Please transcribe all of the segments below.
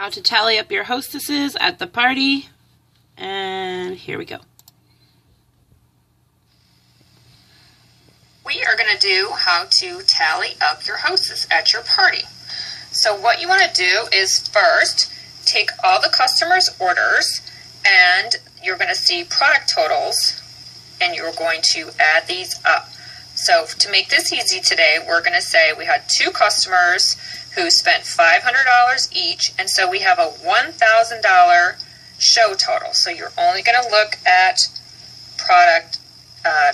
how to tally up your hostesses at the party, and here we go. We are going to do how to tally up your hostess at your party. So what you want to do is first take all the customers' orders and you're going to see product totals and you're going to add these up. So to make this easy today, we're going to say we had 2 customers who spent $500 each, and so we have a $1,000 show total. So you're only going to look at product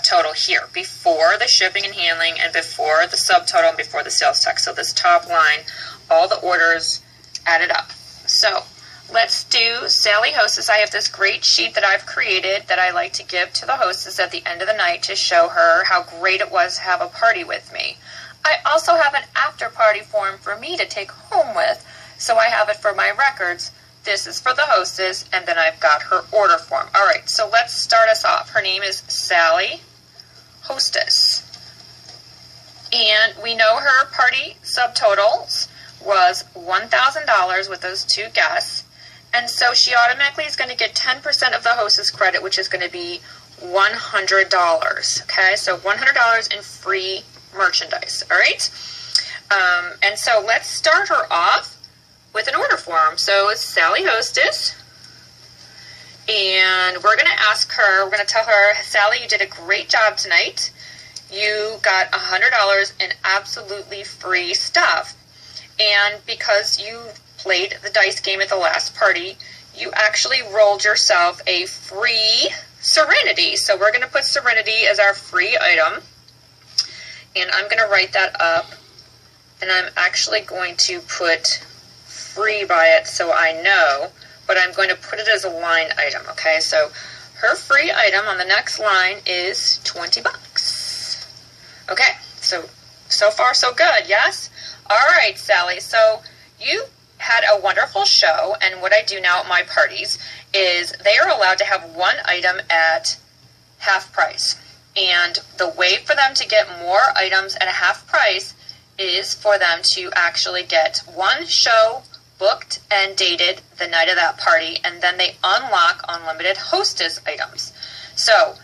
total here before the shipping and handling and before the subtotal and before the sales tax. So this top line, all the orders added up. So let's do Sally Hostess. I have this great sheet that I've created that I like to give to the hostess at the end of the night to show her how great it was to have a party with me. I also have an after party form for me to take home with, so I have it for my records. This is for the hostess, and then I've got her order form. All right, so let's start us off. Her name is Sally Hostess. And we know her party subtotals was $1,000 with those 2 guests. And so she automatically is going to get 10% of the hostess credit, which is going to be $100. Okay, so $100 in free merchandise. All right. And so let's start her off with an order form. So it's Sally Hostess. And we're going to ask her, we're going to tell her, Sally, you did a great job tonight. You got $100 in absolutely free stuff. And because you played the dice game at the last party, you actually rolled yourself a free Serenity. So we're going to put Serenity as our free item. And I'm going to write that up. And I'm actually going to put free by it so I know, but I'm going to put it as a line item, okay? So her free item on the next line is 20 bucks. Okay, so far so good, yes? All right, Sally, so you had a wonderful show, and what I do now at my parties is they are allowed to have one item at half price. And the way for them to get more items at a half price is for them to actually get one show booked and dated the night of that party, and then they unlock unlimited hostess items. So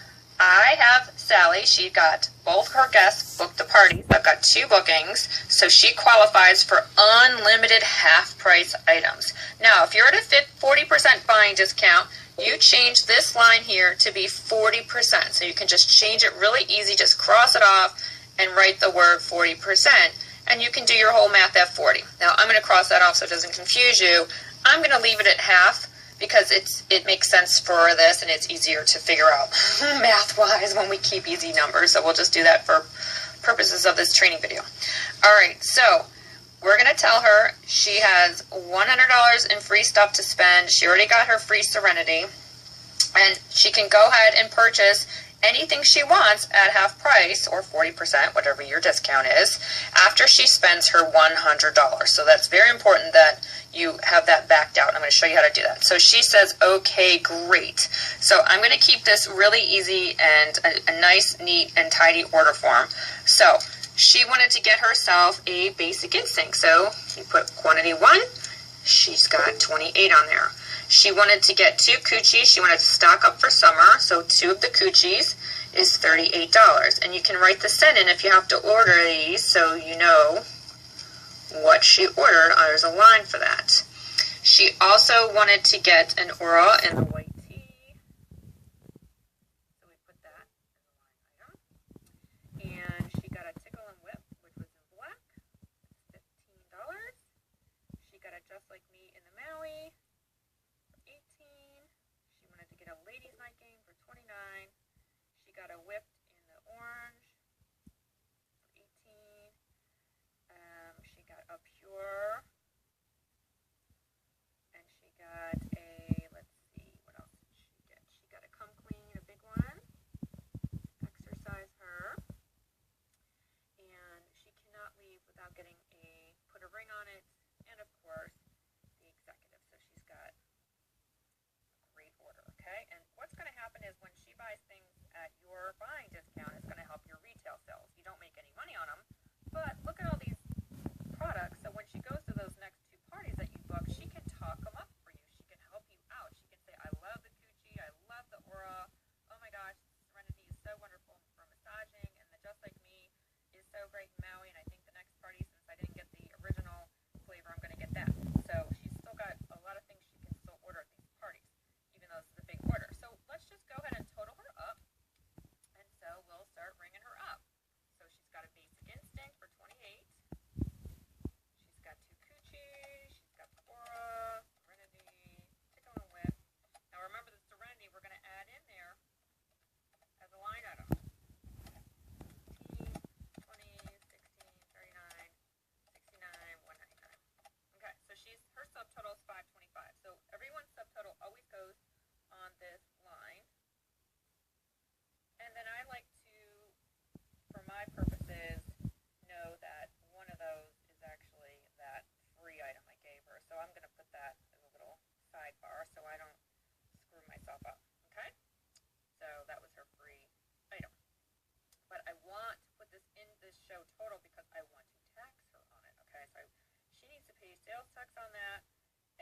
I have Sally, she got both her guests booked the party. I've got 2 bookings, so she qualifies for unlimited half price items. Now, if you're at a 40% buying discount, you change this line here to be 40%. So you can just change it really easy, just cross it off and write the word 40%. And you can do your whole math at 40. Now, I'm going to cross that off so it doesn't confuse you. I'm going to leave it at half because it makes sense for this and it's easier to figure out math-wise when we keep easy numbers. So we'll just do that for purposes of this training video. All right, so we're going to tell her she has $100 in free stuff to spend. She already got her free Serenity. And she can go ahead and purchase anything she wants at half price or 40%, whatever your discount is, after she spends her $100. So that's very important that you have that backed out. I'm going to show you how to do that. So she says, okay, great. So I'm going to keep this really easy and a nice, neat, and tidy order form. So she wanted to get herself a basic instinct. So you put quantity 1. She's got 28 on there. She wanted to get 2 coochies. She wanted to stock up for summer. So 2 of the coochies is $38. And you can write the cent in if you have to order these so you know what she ordered. There's a line for that. She also wanted to get an aura in the white tea. So we put that as a line item. And she got a tickle and whip, which was in black. $15. She got a Just Like Me in the Maui. She wanted to get a ladies' night game for $29. She got a whipped in the orange for $18. She got a pure, and she got a, let's see, what else did she get? She got a come clean, a big one. Exercise her. And she cannot leave without getting put a ring on it, and of course, the executive. So she's got order, okay? And what's going to happen is when she buys things at your buying sales tax on that,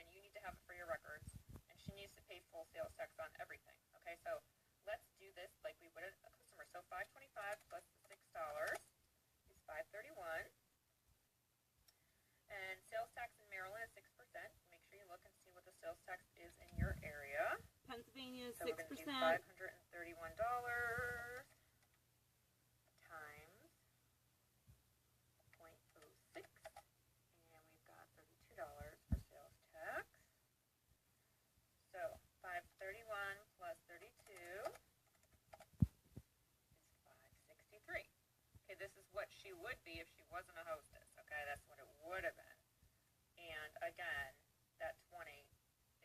and you need to have it for your records, and she needs to pay full sales tax on everything. Okay, so let's do this like we would a customer. So $5.25 plus the $6 is $5.31. And sales tax in Maryland is 6%. Make sure you look and see what the sales tax is in your area. Pennsylvania is 6%. So we're going to do $531 times 0.06. And we've got $32 for sales tax. So 531 plus 32 is 563. Okay, this is what she would be if she wasn't a hostess. Okay, that's what it would have been. And again, that 20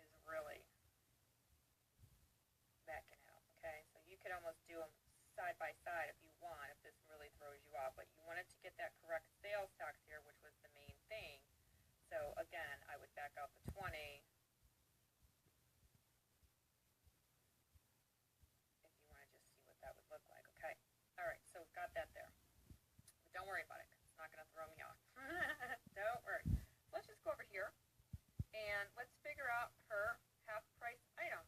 is really backing out. Okay, so you could almost do them side by side if you want, if this really throws you off. But you wanted to get that correct sales tax here, which was the main thing. So again, I would back out the 20 if you want to just see what that would look like. Okay, all right, so we've got that there. But don't worry about it. It's not going to throw me off. Don't worry. Let's just go over here and let's figure out her half price item.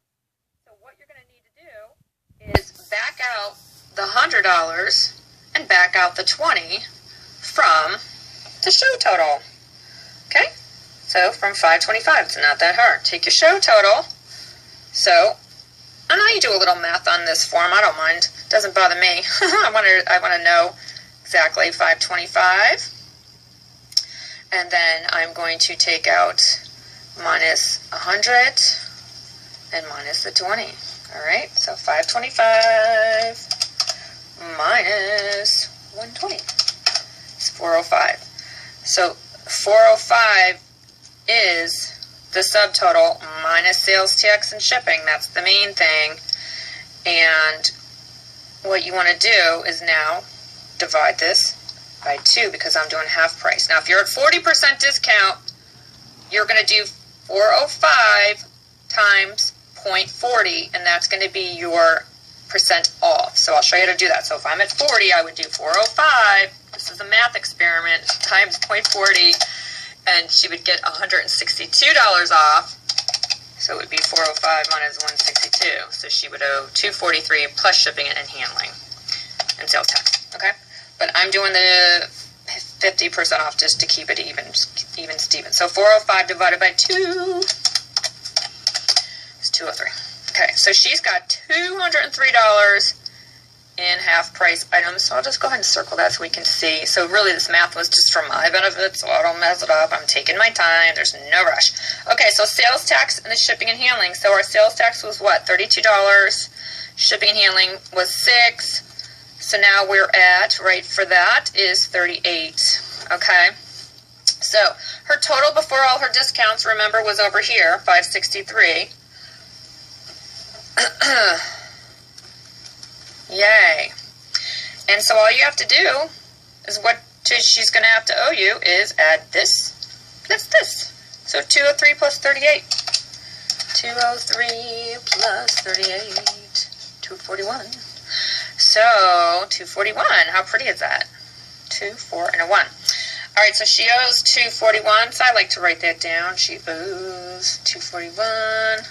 So what you're going to need to do is back out the $100 and back out the 20 from the show total. Okay? So from 525, it's not that hard. Take your show total. So, I know you do a little math on this form. I don't mind. It doesn't bother me. I want to know exactly 525. And then I'm going to take out minus 100 and minus the 20. All right, so 525 minus 120 is 405. So 405 is the subtotal minus sales tax and shipping. That's the main thing. And what you want to do is now divide this by 2 because I'm doing half price. Now, if you're at 40% discount, you're going to do 405 times 0.40, and that's going to be your percent off. So I'll show you how to do that. So if I'm at 40, I would do 405. This is a math experiment times 0.40, and she would get $162 off. So it would be 405 minus 162. So she would owe $243 plus shipping and handling and sales tax. Okay. But I'm doing the 50% off just to keep it even Steven. So 405 divided by 2 is 203. Okay, so she's got $203 in half price items. So I'll just go ahead and circle that so we can see. So really this math was just for my benefit, so I don't mess it up. I'm taking my time. There's no rush. Okay, so sales tax and the shipping and handling. So our sales tax was what? $32. Shipping and handling was $6. So now we're at, right for that, is 38, okay? So her total before all her discounts, remember, was over here, 563. Yay. And so all you have to do is what she's going to have to owe you is add this plus this. So 203 plus 38. 203 plus 38, 241. So, 241, how pretty is that? 2, 4, and a 1. All right, so she owes 241, so I like to write that down. She owes 241,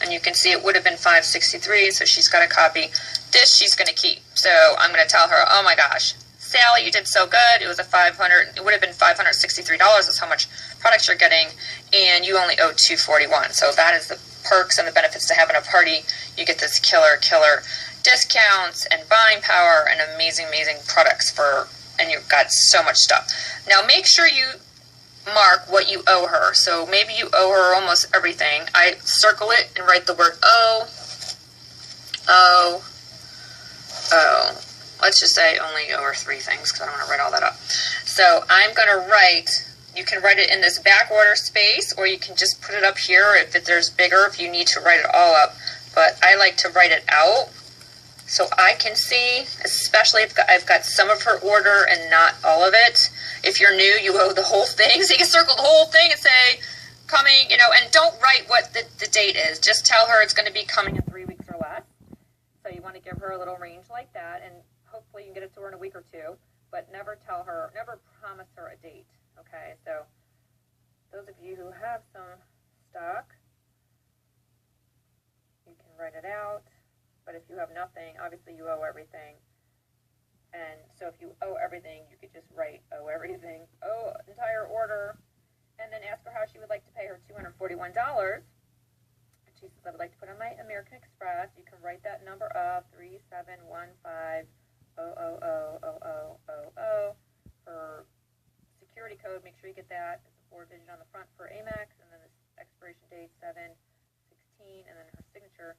and you can see it would have been 563, so she's got to copy. This she's going to keep. So I'm going to tell her, oh my gosh, Sally, you did so good. It was it would have been $563 is how much product you're getting, and you only owe 241. So that is the perks and the benefits to having a party. You get this killer discounts and buying power and amazing products and you've got so much stuff. Now make sure you mark what you owe her. So maybe you owe her almost everything. I circle it and write the word owe. Let's just say only owe her 3 things because I don't want to write all that up. So I'm going to write, you can write it in this back order space, or you can just put it up here if there's bigger, if you need to write it all up. But I like to write it out so I can see, especially if I've got some of her order and not all of it. If you're new, you owe the whole thing. So you can circle the whole thing and say, coming, and don't write what the date is. Just tell her it's going to be coming in 3 weeks or less. So you want to give her a little range like that, and hopefully you can get it to her in a week or 2, but never promise her a date, okay? So those of you who have some stock, you can write it out. But if you have nothing, obviously you owe everything. And so if you owe everything, you could just write owe everything, owe entire order, and then ask her how she would like to pay her $241. And she says, I would like to put on my American Express. You can write that number up, 3715 0000000. For security code, make sure you get that. It's a 4-digit on the front for Amex, and then the expiration date 7/16, and then her signature.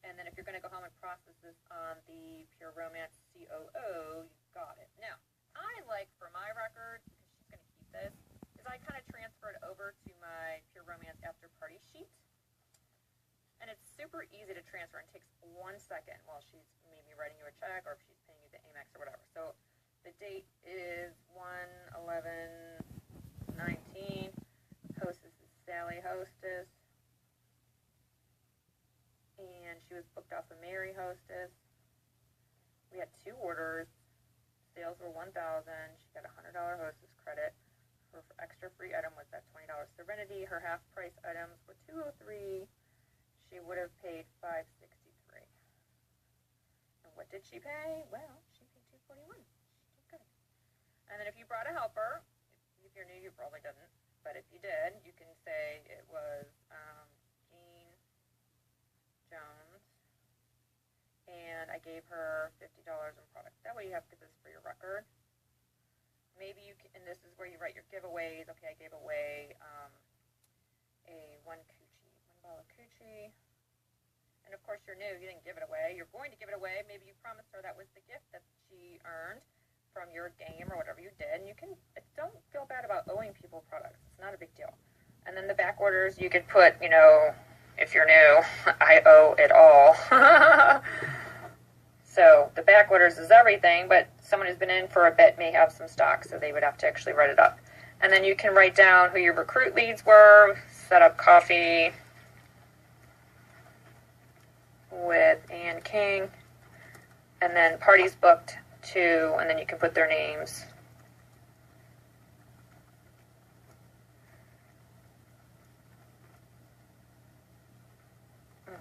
And then if you're going to go home and process this on the Pure Romance COO, you've got it. Now, I like for my record, because she's going to keep this, is I kind of transfer it over to my Pure Romance after party sheet. And it's super easy to transfer and takes 1 second while she's maybe writing you a check or if she's paying you the Amex or whatever. So the date is 1/11/19. Hostess is Sally Hostess. And she was booked off of Mary Hostess. We had 2 orders. Sales were $1,000. She got a $100 Hostess credit. Her extra free item was that $20 Serenity. Her half price items were $203. She would have paid $563. And what did she pay? Well, she paid $241. She did good. And then if you brought a helper, if you're new, you probably didn't. But if you did, you can say it was Jones, and I gave her $50 in product. That way you have to get this for your record. Maybe you can, and this is where you write your giveaways. Okay, I gave away one bottle of coochie. And of course you're new, you didn't give it away. You're going to give it away. Maybe you promised her that was the gift that she earned from your game or whatever you did. And you can, don't feel bad about owing people products. It's not a big deal. And then the back orders, you could put, if you're new, I owe it all. So the back orders is everything, but someone who's been in for a bit may have some stock, so they would have to actually write it up. And then you can write down who your recruit leads were, set up coffee with Ann King, and then parties booked too, and then you can put their names.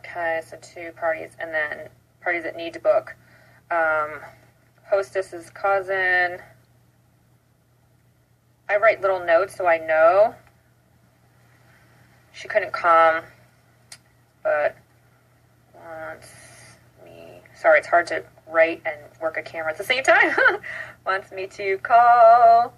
Okay, so 2 parties, and then parties that need to book. Hostess's cousin. I write little notes so I know. She couldn't come, but wants me. Sorry, it's hard to write and work a camera at the same time. Wants me to call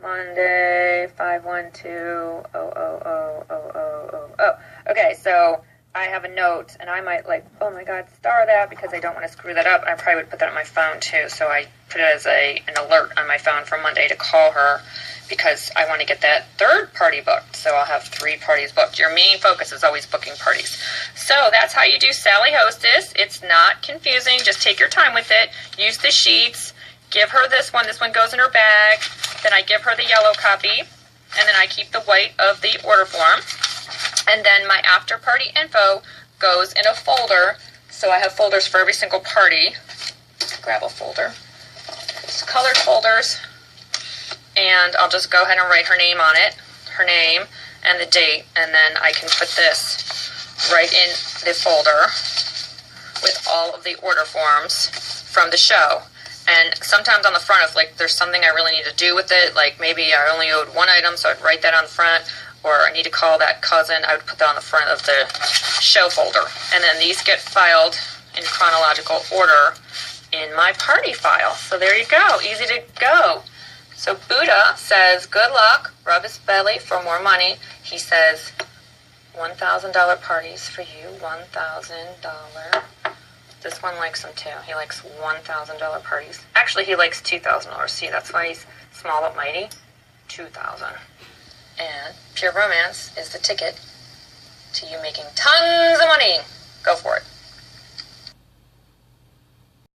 Monday 512-000-000. Okay, so I have a note, and I might oh my God, star that because I don't want to screw that up. I probably would put that on my phone too, so I put it as an alert on my phone for Monday to call her because I want to get that 3rd party booked. So I'll have 3 parties booked. Your main focus is always booking parties. So that's how you do Sally Hostess. It's not confusing. Just take your time with it. Use the sheets. Give her this one. This one goes in her bag. Then I give her the yellow copy, and then I keep the white of the order form. And then my after party info goes in a folder. So I have folders for every single party. Grab a folder. It's colored folders. And I'll just go ahead and write her name on it. Her name and the date. And then I can put this right in the folder with all of the order forms from the show. And sometimes on the front, if there's something I really need to do with it, maybe I only owed 1 item, so I'd write that on the front. Or I need to call that cousin, I would put that on the front of the show folder. And then these get filed in chronological order in my party file. So there you go, easy to go. So Buddha says, good luck, rub his belly for more money. He says, $1,000 parties for you, $1,000. This one likes them too. He likes $1,000 parties. Actually, he likes $2,000. See, that's why he's small but mighty. $2,000. And Pure Romance is the ticket to you making tons of money. Go for it.